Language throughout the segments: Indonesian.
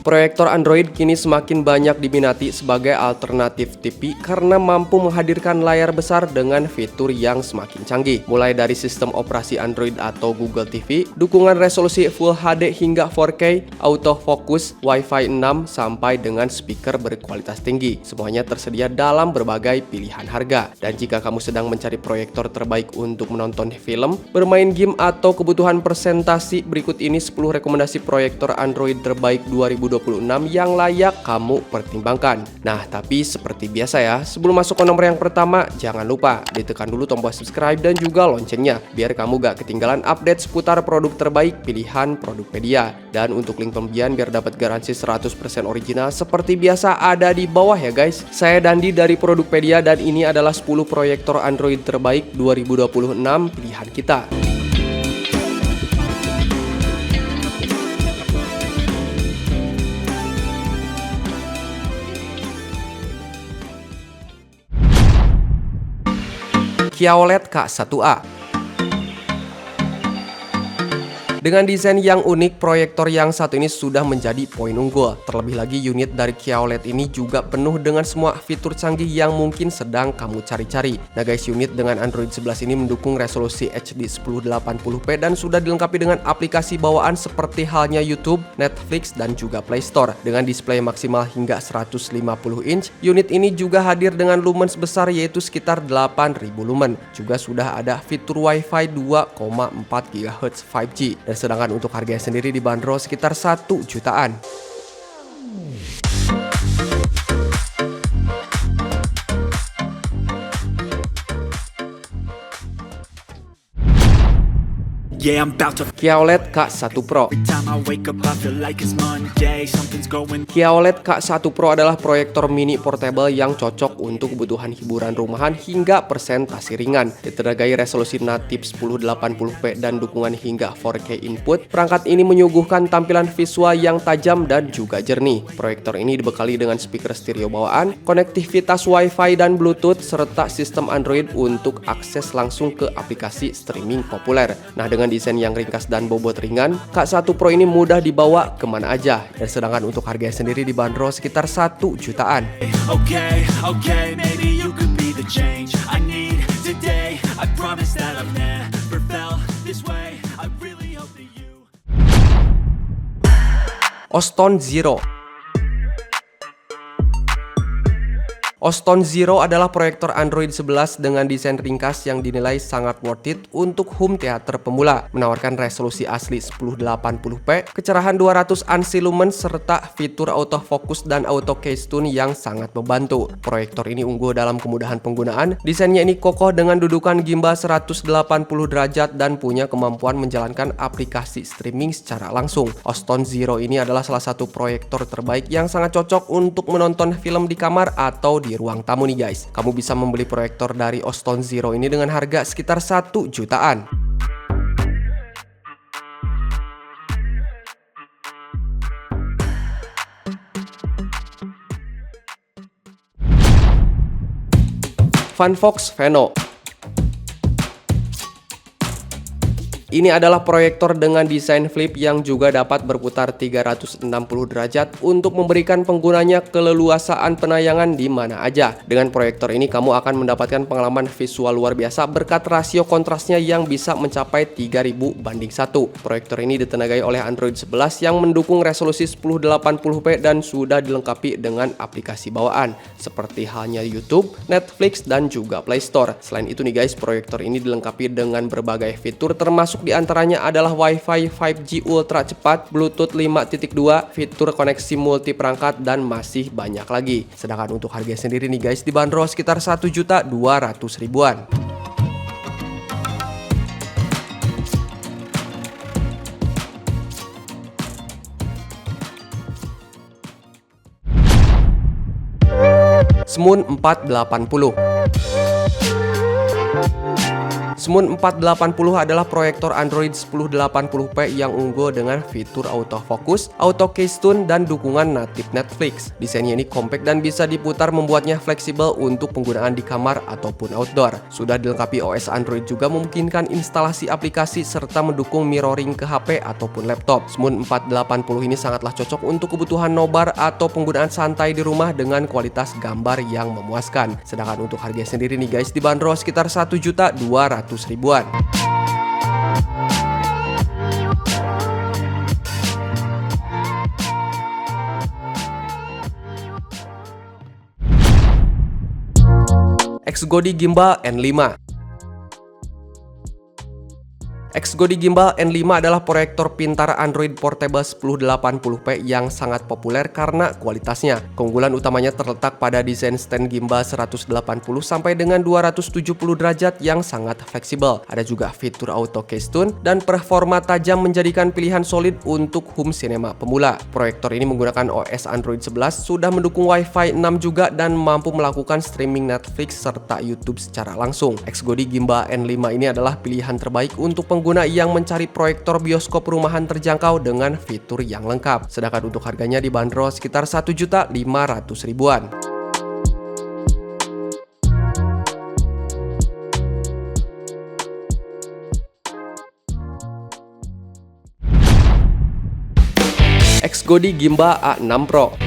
Proyektor Android kini semakin banyak diminati sebagai alternatif TV karena mampu menghadirkan layar besar dengan fitur yang semakin canggih. Mulai dari sistem operasi Android atau Google TV, dukungan resolusi Full HD hingga 4K, autofocus, Wi-Fi 6, sampai dengan speaker berkualitas tinggi. Semuanya tersedia dalam berbagai pilihan harga. Dan jika kamu sedang mencari proyektor terbaik untuk menonton film, bermain game, atau kebutuhan presentasi, berikut ini 10 rekomendasi proyektor Android terbaik 2026 yang layak kamu pertimbangkan. Nah, tapi seperti biasa ya, sebelum masuk ke nomor yang pertama, jangan lupa ditekan dulu tombol subscribe dan juga loncengnya, biar kamu gak ketinggalan update seputar produk terbaik pilihan Produkpedia. Dan untuk link pembelian biar dapat garansi 100% original seperti biasa ada di bawah ya guys. Saya Dandi dari Produkpedia dan ini adalah 10 proyektor Android terbaik 2026 pilihan kita. Kia OLED K1A. Dengan desain yang unik, proyektor yang satu ini sudah menjadi poin unggul. Terlebih lagi unit dari Kia OLED ini juga penuh dengan semua fitur canggih yang mungkin sedang kamu cari-cari. Nah guys, unit dengan Android 11 ini mendukung resolusi HD 1080p dan sudah dilengkapi dengan aplikasi bawaan seperti halnya YouTube, Netflix, dan juga Play Store. Dengan display maksimal hingga 150 inch, unit ini juga hadir dengan lumens besar yaitu sekitar 8000 lumen. Juga sudah ada fitur Wi-Fi 2,4 GHz 5G. Dan sedangkan untuk harganya sendiri dibanderol sekitar 1 jutaan. Kia OLED K1 Pro. Kia OLED K1 Pro adalah proyektor mini portable yang cocok untuk kebutuhan hiburan rumahan hingga presentasi ringan. Ditenagai resolusi natif 1080p dan dukungan hingga 4K input, perangkat ini menyuguhkan tampilan visual yang tajam dan juga jernih. Proyektor ini dibekali dengan speaker stereo bawaan, konektivitas Wi-Fi dan Bluetooth, serta sistem Android untuk akses langsung ke aplikasi streaming populer. Nah, dengan desain yang ringkas dan bobot ringan, K1 Pro ini mudah dibawa kemana aja. Dan sedangkan untuk harganya sendiri dibanderol sekitar 1 jutaan. Oston Zero. Oston Zero adalah proyektor Android 11 dengan desain ringkas yang dinilai sangat worth it untuk home theater pemula. Menawarkan resolusi asli 1080p, kecerahan 200 ANSI lumen, serta fitur autofocus dan auto case tune yang sangat membantu. Proyektor ini unggul dalam kemudahan penggunaan. Desainnya ini kokoh dengan dudukan gimbal 180 derajat dan punya kemampuan menjalankan aplikasi streaming secara langsung. Oston Zero ini adalah salah satu proyektor terbaik yang sangat cocok untuk menonton film di kamar atau di ruang tamu nih guys. Kamu bisa membeli proyektor dari Oston Zero ini dengan harga sekitar 1 jutaan. Funfox Pheno. Ini adalah proyektor dengan desain flip yang juga dapat berputar 360 derajat untuk memberikan penggunanya keleluasaan penayangan di mana aja. Dengan proyektor ini kamu akan mendapatkan pengalaman visual luar biasa berkat rasio kontrasnya yang bisa mencapai 30:1. Proyektor ini ditenagai oleh Android 11 yang mendukung resolusi 1080p dan sudah dilengkapi dengan aplikasi bawaan seperti halnya YouTube, Netflix, dan juga Play Store. Selain itu nih guys, proyektor ini dilengkapi dengan berbagai fitur termasuk di antaranya adalah Wi-Fi 5G ultra cepat, Bluetooth 5.2, fitur koneksi multi perangkat, dan masih banyak lagi. Sedangkan untuk harga sendiri nih guys dibanderol sekitar 1.200.000-an. Smoon 480. Smooth 480 adalah proyektor Android 1080p yang unggul dengan fitur autofocus, auto case tune, dan dukungan natif Netflix. Desainnya ini compact dan bisa diputar membuatnya fleksibel untuk penggunaan di kamar ataupun outdoor. Sudah dilengkapi OS Android juga memungkinkan instalasi aplikasi serta mendukung mirroring ke HP ataupun laptop. Smooth 480 ini sangatlah cocok untuk kebutuhan nobar atau penggunaan santai di rumah dengan kualitas gambar yang memuaskan. Sedangkan untuk harga sendiri nih guys, dibanderol sekitar 1.200.000-an. XGODI Gimbal N5. XGODI Gimbal N5 adalah proyektor pintar Android portable 1080p yang sangat populer karena kualitasnya. Keunggulan utamanya terletak pada desain stand gimbal 180 sampai dengan 270 derajat yang sangat fleksibel. Ada juga fitur auto case tune dan performa tajam menjadikan pilihan solid untuk home cinema pemula. Proyektor ini menggunakan OS Android 11, sudah mendukung Wi-Fi 6 juga dan mampu melakukan streaming Netflix serta YouTube secara langsung. XGODI Gimbal N5 ini adalah pilihan terbaik untuk pengguna yang mencari proyektor bioskop rumahan terjangkau dengan fitur yang lengkap. Sedangkan untuk harganya dibanderol sekitar 1.500.000-an. XGODI Gimbal A6 Pro.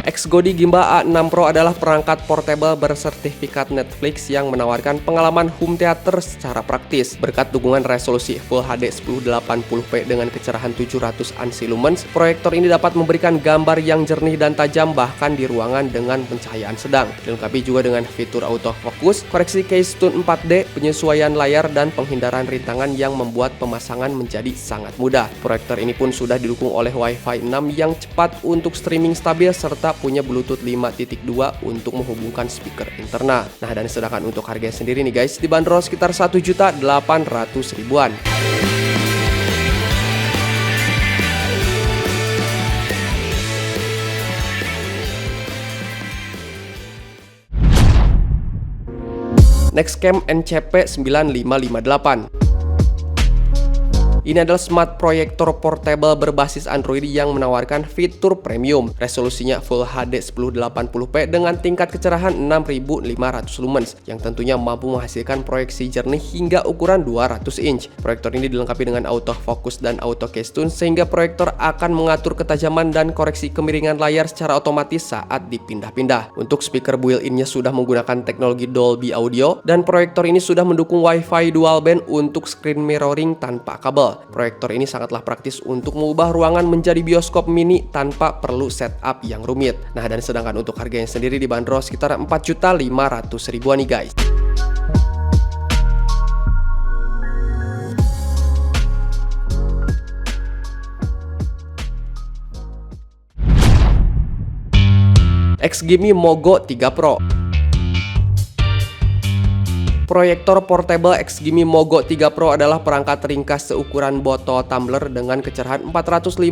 XGODI Gimbal A6 Pro adalah perangkat portable bersertifikat Netflix yang menawarkan pengalaman home theater secara praktis. Berkat dukungan resolusi Full HD 1080p dengan kecerahan 700 ANSI lumens, proyektor ini dapat memberikan gambar yang jernih dan tajam bahkan di ruangan dengan pencahayaan sedang. Dilengkapi juga dengan fitur autofocus, koreksi case tune 4D, penyesuaian layar, dan penghindaran rintangan yang membuat pemasangan menjadi sangat mudah. Proyektor ini pun sudah didukung oleh Wi-Fi 6 yang cepat untuk streaming stabil serta punya Bluetooth 5.2 untuk menghubungkan speaker internal. Nah, dan sedangkan untuk harganya sendiri nih guys, dibanderol sekitar 1.800.000-an. Nextcam NCP 9558. Ini adalah smart proyektor portable berbasis Android yang menawarkan fitur premium. Resolusinya Full HD 1080p dengan tingkat kecerahan 6500 lumens yang tentunya mampu menghasilkan proyeksi jernih hingga ukuran 200 inch. Proyektor ini dilengkapi dengan autofocus dan auto case tune sehingga proyektor akan mengatur ketajaman dan koreksi kemiringan layar secara otomatis saat dipindah-pindah. Untuk speaker built-in-nya sudah menggunakan teknologi Dolby Audio dan proyektor ini sudah mendukung Wi-Fi dual band untuk screen mirroring tanpa kabel. Proyektor ini sangatlah praktis untuk mengubah ruangan menjadi bioskop mini tanpa perlu setup yang rumit. Nah, dan sedangkan untuk harganya sendiri dibanderol sekitar 4.500.000-an nih guys. XGIMI Mogo 3 Pro. Proyektor portable XGIMI Mogo 3 Pro adalah perangkat ringkas seukuran botol tumbler dengan kecerahan 450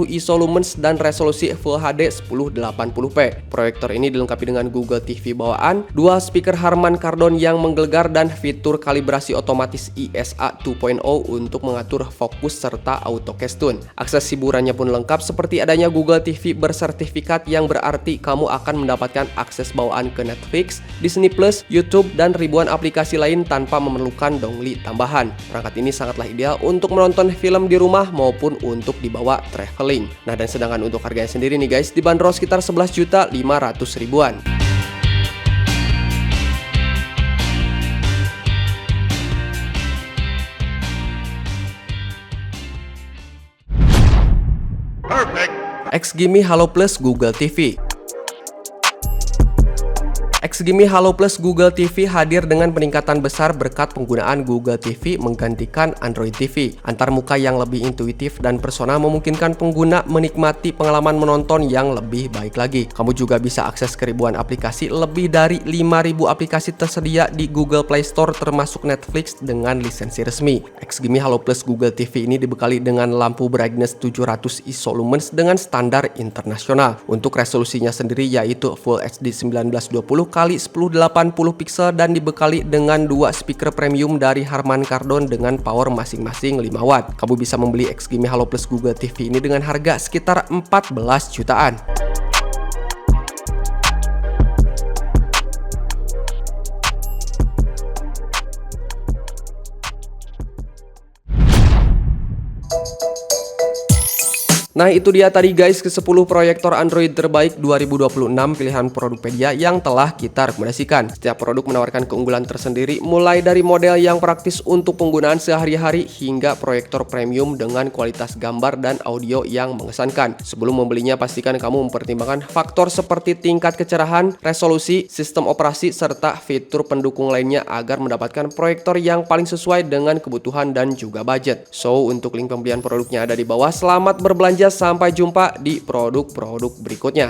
ISO lumens dan resolusi Full HD 1080p. Proyektor ini dilengkapi dengan Google TV bawaan, dual speaker Harman Kardon yang menggelegar dan fitur kalibrasi otomatis ISA 2.0 untuk mengatur fokus serta auto case tune. Akses hiburannya pun lengkap seperti adanya Google TV bersertifikat yang berarti kamu akan mendapatkan akses bawaan ke Netflix, Disney Plus, YouTube, dan ribuan aplikasi lain tanpa memerlukan dongli tambahan. Perangkat ini sangatlah ideal untuk menonton film di rumah maupun untuk dibawa traveling. Nah, dan sedangkan untuk harganya sendiri nih guys, dibanderol sekitar 11.500.000-an. XGIMI Halo Plus Google TV. XGIMI Halo Plus Google TV hadir dengan peningkatan besar berkat penggunaan Google TV menggantikan Android TV. Antarmuka yang lebih intuitif dan personal memungkinkan pengguna menikmati pengalaman menonton yang lebih baik lagi. Kamu juga bisa akses ke ribuan aplikasi, lebih dari 5.000 aplikasi tersedia di Google Play Store termasuk Netflix dengan lisensi resmi. XGIMI Halo Plus Google TV ini dibekali dengan lampu brightness 700 ISO lumens dengan standar internasional. Untuk resolusinya sendiri yaitu Full HD 1920 x x 1080 pixel dan dibekali dengan 2 speaker premium dari Harman Kardon dengan power masing-masing 5 watt. Kamu bisa membeli XGIMI Halo Plus Google TV ini dengan harga sekitar 14 jutaan. Nah itu dia tadi guys ke-10 proyektor Android terbaik 2026 pilihan Produkpedia yang telah kita rekomendasikan. Setiap produk menawarkan keunggulan tersendiri mulai dari model yang praktis untuk penggunaan sehari-hari hingga proyektor premium dengan kualitas gambar dan audio yang mengesankan. Sebelum membelinya pastikan kamu mempertimbangkan faktor seperti tingkat kecerahan, resolusi, sistem operasi, serta fitur pendukung lainnya agar mendapatkan proyektor yang paling sesuai dengan kebutuhan dan juga budget. So untuk link pembelian produknya ada di bawah. Selamat berbelanja. Sampai jumpa di produk-produk berikutnya.